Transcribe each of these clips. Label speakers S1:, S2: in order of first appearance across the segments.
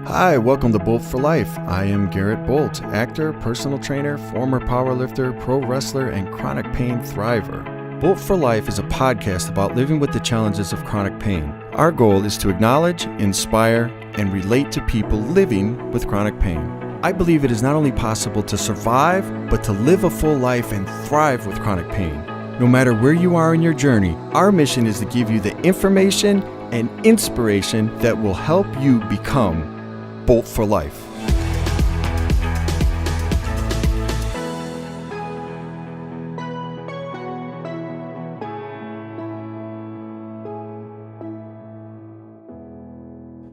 S1: Hi, welcome to Bult for Life. I am Gerrit Bult, actor, personal trainer, former powerlifter, pro wrestler, and chronic pain thriver. Bult for Life is a podcast about living with the challenges of chronic pain. Our goal is to acknowledge, inspire, and relate to people living with chronic pain. I believe it is not only possible to survive, but to live a full life and thrive with chronic pain. No matter where you are in your journey, our mission is to give you the information and inspiration that will help you become Bult for Life.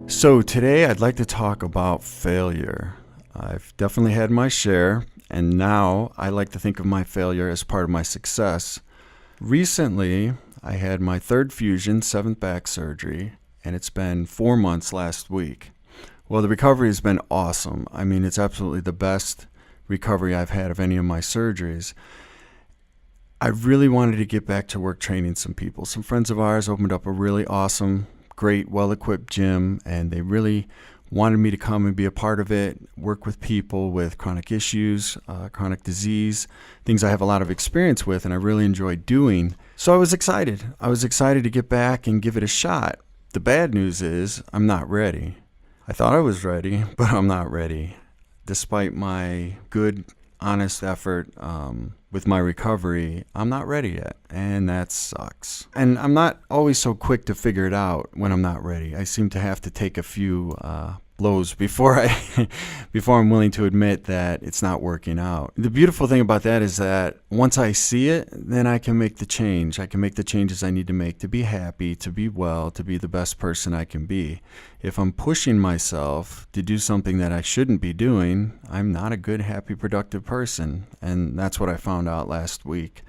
S1: So today I'd like to talk about failure. I've definitely had my share, and now I like to think of my failure as part of my success. Recently, I had my third fusion, 7th back surgery, and it's been 4 months last week. Well, the recovery has been awesome. I mean, it's absolutely the best recovery I've had of any of my surgeries. I really wanted to get back to work training some people. Some friends of ours opened up a really awesome, great, well-equipped gym, and they really wanted me to come and be a part of it, work with people with chronic issues, chronic disease, things I have a lot of experience with and I really enjoy doing. So I was excited. I was excited to get back and give it a shot. The bad news is I'm not ready. I thought I was ready, but I'm not ready. Despite my good, honest effort with my recovery, I'm not ready yet, and that sucks. And I'm not always so quick to figure it out when I'm not ready. I seem to have to take a few blows before I'm willing to admit that it's not working out. The beautiful thing about that is that once I see it, then I can make the change. I can make the changes I need to make to be happy, to be well, to be the best person I can be. If I'm pushing myself to do something that I shouldn't be doing, I'm not a good, happy, productive person. And that's what I found out last week.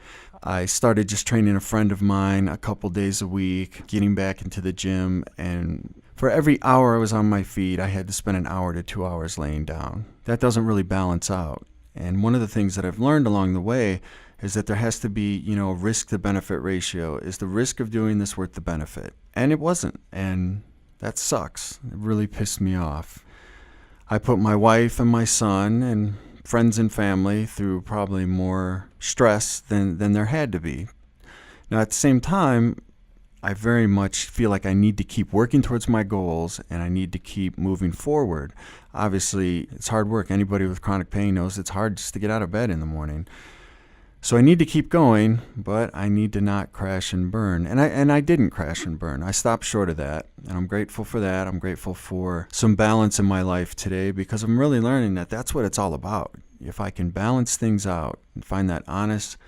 S1: I started just training a friend of mine a couple days a week, getting back into the gym, and for every hour I was on my feet, I had to spend an hour to 2 hours laying down. That doesn't really balance out. And one of the things that I've learned along the way is that there has to be, a risk to benefit ratio. Is the risk of doing this worth the benefit? And it wasn't. And that sucks. It really pissed me off. I put my wife and my son and friends and family through probably more stress than there had to be. Now, at the same time, I very much feel like I need to keep working towards my goals and I need to keep moving forward. Obviously, it's hard work. Anybody with chronic pain knows it's hard just to get out of bed in the morning. So I need to keep going, but I need to not crash and burn. And I didn't crash and burn. I stopped short of that, and I'm grateful for that. I'm grateful for some balance in my life today because I'm really learning that that's what it's all about. If I can balance things out and find that honest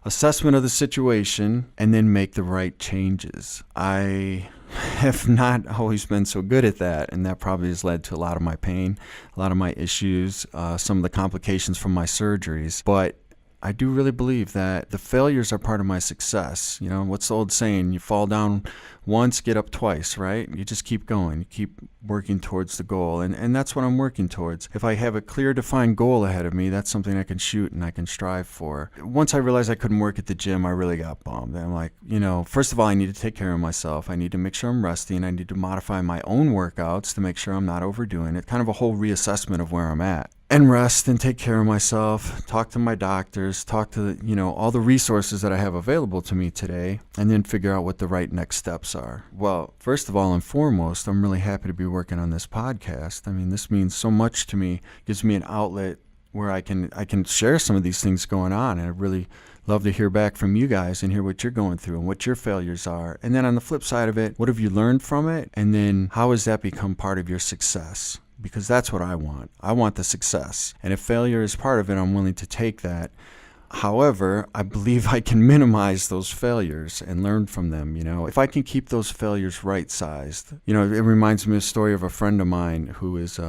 S1: assessment of the situation and then make the right changes. I have not always been so good at that, and that probably has led to a lot of my pain, a lot of my issues, some of the complications from my surgeries. But I do really believe that the failures are part of my success. What's the old saying? You fall down once, get up twice, right? You just keep going. You keep working towards the goal. And that's what I'm working towards. If I have a clear, defined goal ahead of me, that's something I can shoot and I can strive for. Once I realized I couldn't work at the gym, I really got bummed. I'm like, first of all, I need to take care of myself. I need to make sure I'm resting. I need to modify my own workouts to make sure I'm not overdoing it. Kind of a whole reassessment of where I'm at. And rest and take care of myself, talk to my doctors, talk to, all the resources that I have available to me today, and then figure out what the right next steps are. Well, first of all and foremost, I'm really happy to be working on this podcast. I mean, this means so much to me, gives me an outlet where I can share some of these things going on, and I really love to hear back from you guys and hear what you're going through and what your failures are. And then on the flip side of it, what have you learned from it? And then how has that become part of your success? Because that's what I want. I want the success. And if failure is part of it, I'm willing to take that. However, I believe I can minimize those failures and learn from them. If I can keep those failures right-sized. It reminds me of a story of a friend of mine who is,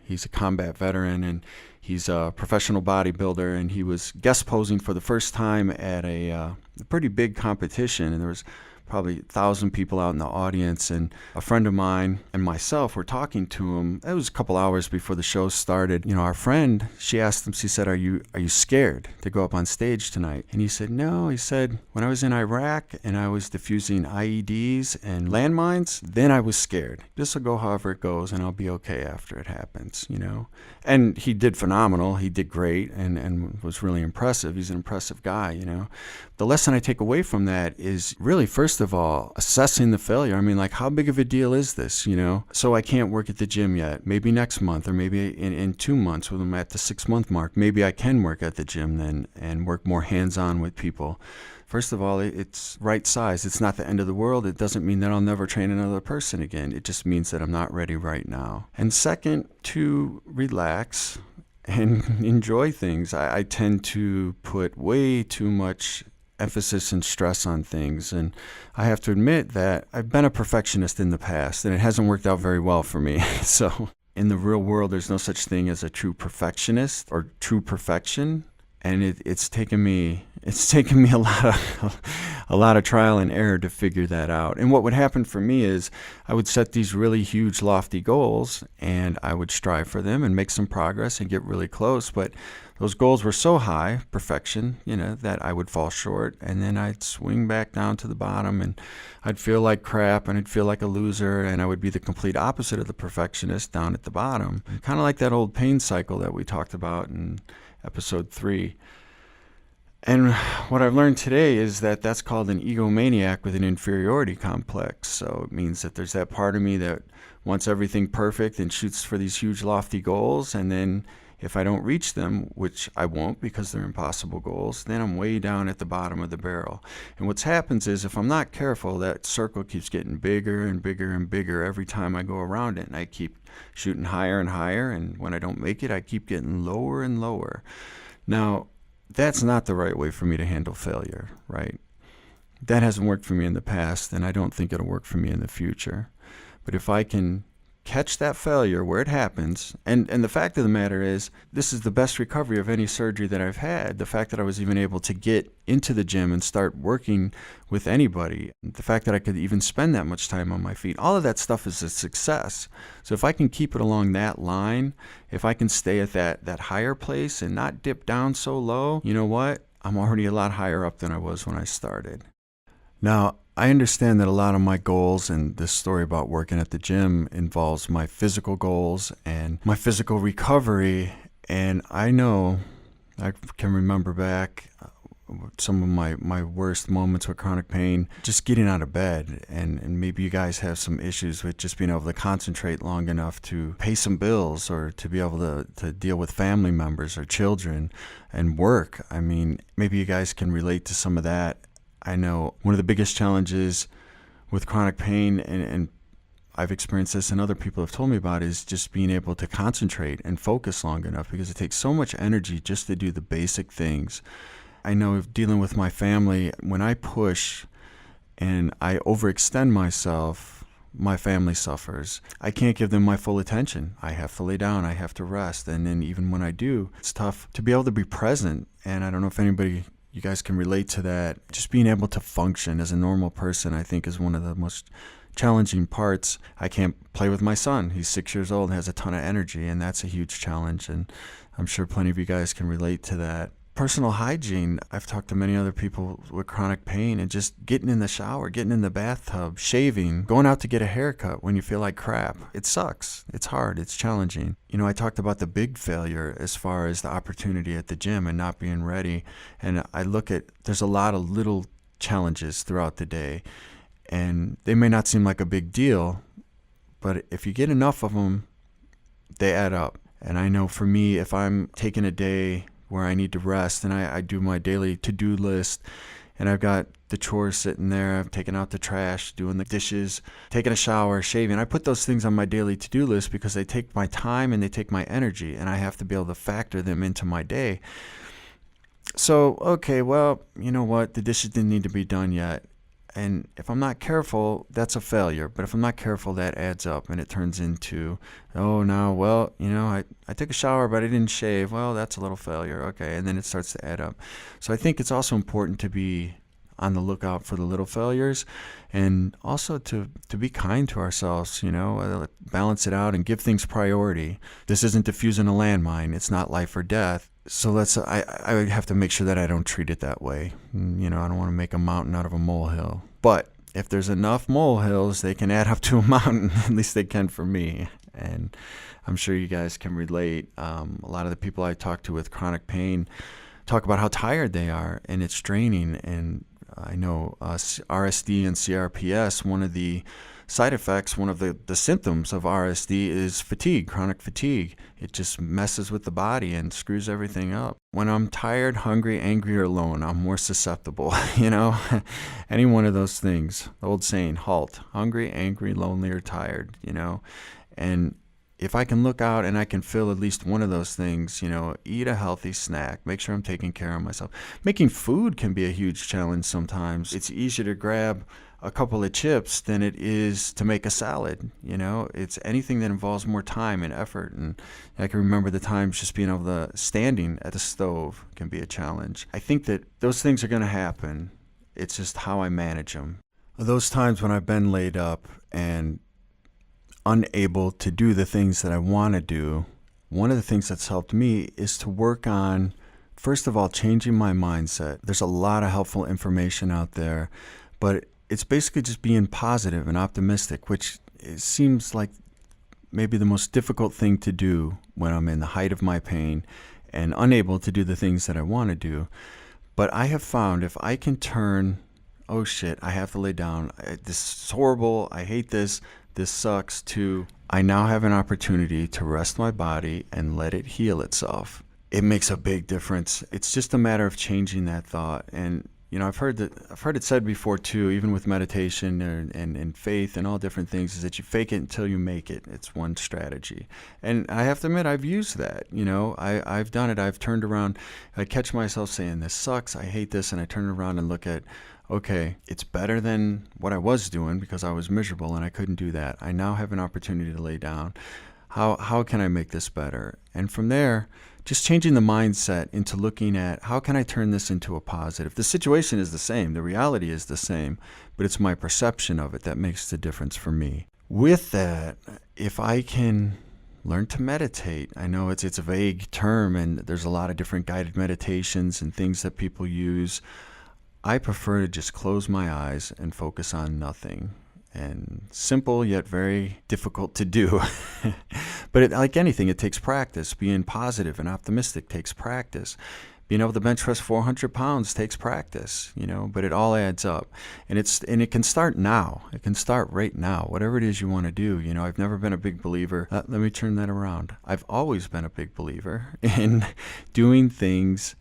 S1: he's a combat veteran and he's a professional bodybuilder, and he was guest posing for the first time at a pretty big competition. And there was probably 1,000 people out in the audience, and a friend of mine and myself were talking to him. It was a couple hours before the show started. Our friend, she asked him, she said, are you scared to go up on stage tonight? And he said, no. He said, when I was in Iraq and I was defusing IEDs and landmines, then I was scared. This will go however it goes, and I'll be okay after it happens, And he did phenomenal. He did great and was really impressive. He's an impressive guy, The lesson I take away from that is really, first of all, assessing the failure. I mean, like, how big of a deal is this, So I can't work at the gym yet. Maybe next month, or maybe in 2 months when I'm at the 6-month mark, maybe I can work at the gym then and work more hands-on with people. First of all, it's right size. It's not the end of the world. It doesn't mean that I'll never train another person again. It just means that I'm not ready right now. And second, to relax and enjoy things. I tend to put way too much emphasis and stress on things, and I have to admit that I've been a perfectionist in the past, and it hasn't worked out very well for me. So in the real world, there's no such thing as a true perfectionist or true perfection, and it's taken me a lot of trial and error to figure that out. And what would happen for me is I would set these really huge, lofty goals, and I would strive for them and make some progress and get really close. But those goals were so high, perfection, that I would fall short, and then I'd swing back down to the bottom, and I'd feel like crap, and I'd feel like a loser, and I would be the complete opposite of the perfectionist down at the bottom. Kind of like that old pain cycle that we talked about in episode 3. And what I've learned today is that that's called an egomaniac with an inferiority complex. So it means that there's that part of me that wants everything perfect and shoots for these huge, lofty goals. And then if I don't reach them, which I won't because they're impossible goals, then I'm way down at the bottom of the barrel. And what happens is if I'm not careful, that circle keeps getting bigger and bigger and bigger every time I go around it. And I keep shooting higher and higher. And when I don't make it, I keep getting lower and lower. Now, that's not the right way for me to handle failure, right? That hasn't worked for me in the past, and I don't think it'll work for me in the future. But if I can catch that failure where it happens, and the fact of the matter is, this is the best recovery of any surgery that I've had. The fact that I was even able to get into the gym and start working with anybody, the fact that I could even spend that much time on my feet, all of that stuff is a success. So if I can keep it along that line, if I can stay at that higher place and not dip down so low, you know what? I'm already a lot higher up than I was when I started. Now, I understand that a lot of my goals and this story about working at the gym involves my physical goals and my physical recovery. And I know I can remember back some of my worst moments with chronic pain, just getting out of bed. And maybe you guys have some issues with just being able to concentrate long enough to pay some bills or to be able to deal with family members or children and work. I mean, maybe you guys can relate to some of that. I know one of the biggest challenges with chronic pain, and I've experienced this and other people have told me about, is just being able to concentrate and focus long enough, because it takes so much energy just to do the basic things. I know dealing with my family, when I push and I overextend myself, my family suffers. I can't give them my full attention. I have to lay down, I have to rest, and then even when I do, it's tough to be able to be present. And I don't know if you guys can relate to that. Just being able to function as a normal person, I think, is one of the most challenging parts. I can't play with my son. He's 6 years old and has a ton of energy, and that's a huge challenge. And I'm sure plenty of you guys can relate to that. Personal hygiene, I've talked to many other people with chronic pain, and just getting in the shower, getting in the bathtub, shaving, going out to get a haircut when you feel like crap. It sucks. It's hard. It's challenging. I talked about the big failure as far as the opportunity at the gym and not being ready. And I look at, there's a lot of little challenges throughout the day, and they may not seem like a big deal, but if you get enough of them, they add up. And I know for me, if I'm taking a day where I need to rest, and I do my daily to-do list, and I've got the chores sitting there, I've taken out the trash, doing the dishes, taking a shower, shaving. I put those things on my daily to-do list because they take my time and they take my energy, and I have to be able to factor them into my day. So, okay, well, you know what? The dishes didn't need to be done yet. And if I'm not careful, that's a failure. But if I'm not careful, that adds up, and it turns into, I took a shower, but I didn't shave. Well, that's a little failure. Okay. And then it starts to add up. So I think it's also important to be on the lookout for the little failures, and also to be kind to ourselves, balance it out and give things priority. This isn't defusing a landmine. It's not life or death. So I would have to make sure that I don't treat it that way. I don't want to make a mountain out of a molehill. But if there's enough molehills, they can add up to a mountain. At least they can for me. And I'm sure you guys can relate. A lot of the people I talk to with chronic pain talk about how tired they are, and it's draining. And I know RSD and CRPS, one of the side effects, one of the symptoms of RSD is fatigue, chronic fatigue. It just messes with the body and screws everything up. When I'm tired, hungry, angry, or alone, I'm more susceptible, any one of those things. The old saying, HALT, hungry, angry, lonely, or tired, and if I can look out and I can feel at least one of those things, eat a healthy snack, make sure I'm taking care of myself. Making food can be a huge challenge sometimes. It's easier to grab a couple of chips than it is to make a salad. It's anything that involves more time and effort. And I can remember the times just being able to standing at the stove can be a challenge. I think that those things are going to happen. It's just how I manage them. Those times when I've been laid up and unable to do the things that I want to do, one of the things that's helped me is to work on, first of all, changing my mindset. There's a lot of helpful information out there, but it's basically just being positive and optimistic, which it seems like maybe the most difficult thing to do when I'm in the height of my pain and unable to do the things that I want to do. But I have found if I can turn, oh shit, I have to lay down, this is horrible, I hate this sucks, to I now have an opportunity to rest my body and let it heal itself. It makes a big difference. It's just a matter of changing that thought. And I've heard it said before too, even with meditation and faith and all different things, is that you fake it until you make it. It's one strategy. And I have to admit, I've used that. I've done it. I've turned around. I catch myself saying, this sucks, I hate this. And I turn around and look at, okay, it's better than what I was doing because I was miserable and I couldn't do that. I now have an opportunity to lay down. How can I make this better? And from there, just changing the mindset into looking at how can I turn this into a positive? The situation is the same. The reality is the same, but it's my perception of it that makes the difference for me. With that, if I can learn to meditate, I know it's a vague term and there's a lot of different guided meditations and things that people use. I prefer to just close my eyes and focus on nothing. And simple yet very difficult to do. But like anything, it takes practice. Being positive and optimistic takes practice. Being able to bench press 400 pounds takes practice, but it all adds up. And it can start now. It can start right now, whatever it is you want to do. I've never been a big believer. Let me turn that around. I've always been a big believer in doing things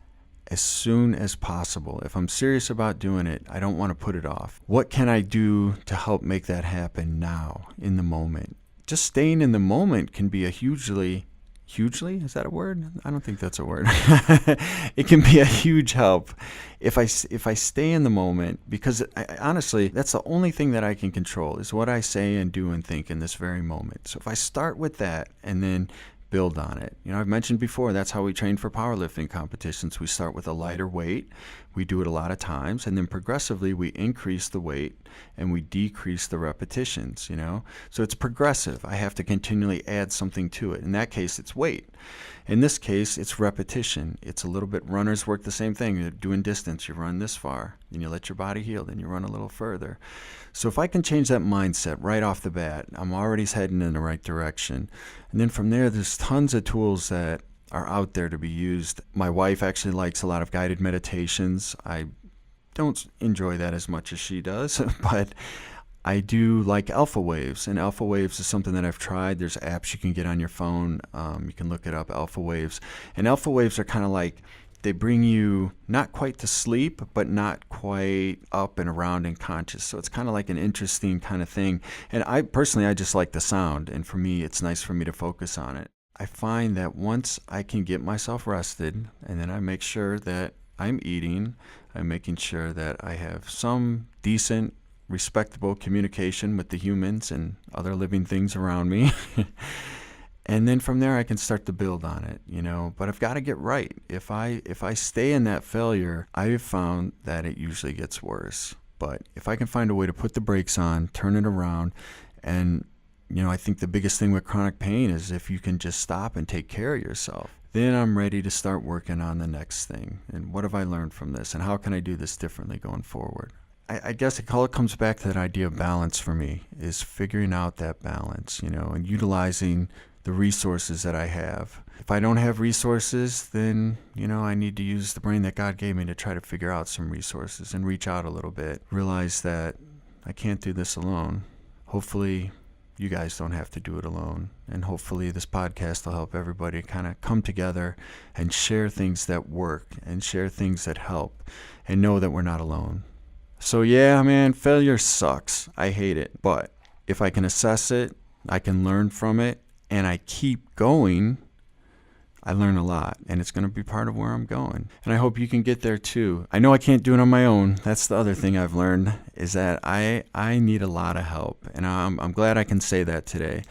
S1: as soon as possible. If I'm serious about doing it, I don't want to put it off. What can I do to help make that happen now, in the moment? Just staying in the moment can be a hugely, is that a word? I don't think that's a word. It can be a huge help if I stay in the moment, because honestly, that's the only thing that I can control is what I say and do and think in this very moment. So if I start with that and then build on it. I've mentioned before, that's how we train for powerlifting competitions. We start with a lighter weight. We do it a lot of times, and then progressively we increase the weight and we decrease the repetitions, So it's progressive. I have to continually add something to it. In that case, it's weight. In this case, it's repetition. It's a little bit, runners work the same thing. You're doing distance, you run this far, then you let your body heal, then you run a little further. So if I can change that mindset right off the bat, I'm already heading in the right direction. And then from there, there's tons of tools that are out there to be used. My wife actually likes a lot of guided meditations. I don't enjoy that as much as she does, but I do like alpha waves, and alpha waves is something that I've tried. There's apps you can get on your phone. You can look it up, alpha waves. And alpha waves are kind of like, they bring you not quite to sleep, but not quite up and around and conscious. So it's kind of like an interesting kind of thing. And I just like the sound. And for me, it's nice for me to focus on it. I find that once I can get myself rested, and then I make sure that I'm eating, I'm making sure that I have some decent, respectable communication with the humans and other living things around me. And then from there I can start to build on it, but I've got to get right. If I stay in that failure, I have found that it usually gets worse. But if I can find a way to put the brakes on, turn it around, and I think the biggest thing with chronic pain is if you can just stop and take care of yourself, then I'm ready to start working on the next thing. And what have I learned from this? And how can I do this differently going forward? I guess it all comes back to that idea of balance for me, is figuring out that balance, and utilizing the resources that I have. If I don't have resources, then, I need to use the brain that God gave me to try to figure out some resources and reach out a little bit. Realize that I can't do this alone. Hopefully, you guys don't have to do it alone. And hopefully this podcast will help everybody kind of come together and share things that work and share things that help and know that we're not alone. So yeah, man, failure sucks. I hate it. But if I can assess it, I can learn from it, and I keep going, I learn a lot, and it's going to be part of where I'm going. And I hope you can get there too. I know I can't do it on my own. That's the other thing I've learned, is that I need a lot of help. And I'm glad I can say that today,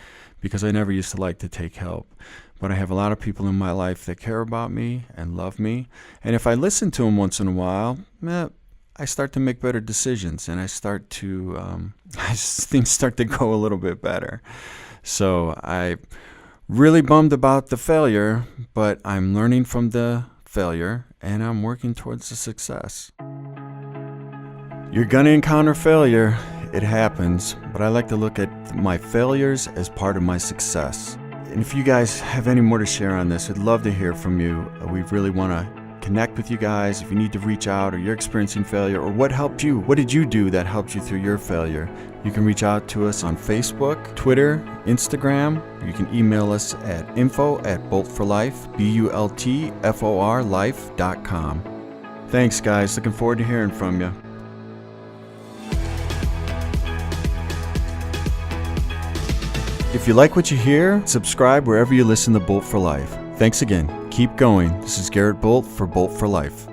S1: because I never used to like to take help. But I have a lot of people in my life that care about me and love me. And if I listen to them once in a while, I start to make better decisions, and I start to, things start to go a little bit better. So I really bummed about the failure, but I'm learning from the failure, and I'm working towards the success. You're going to encounter failure. It happens, but I like to look at my failures as part of my success. And if you guys have any more to share on this, I'd love to hear from you. We really want to connect with you guys. If you need to reach out, or you're experiencing failure, or what helped you, what did you do that helped you through your failure? You can reach out to us on Facebook, Twitter, Instagram. You can email us at info@bultforlife, BULTFOR life.com. Thanks, guys. Looking forward to hearing from you. If you like what you hear, subscribe wherever you listen to Bult for Life. Thanks again. Keep going. This is Gerrit Bult for Bult for Life.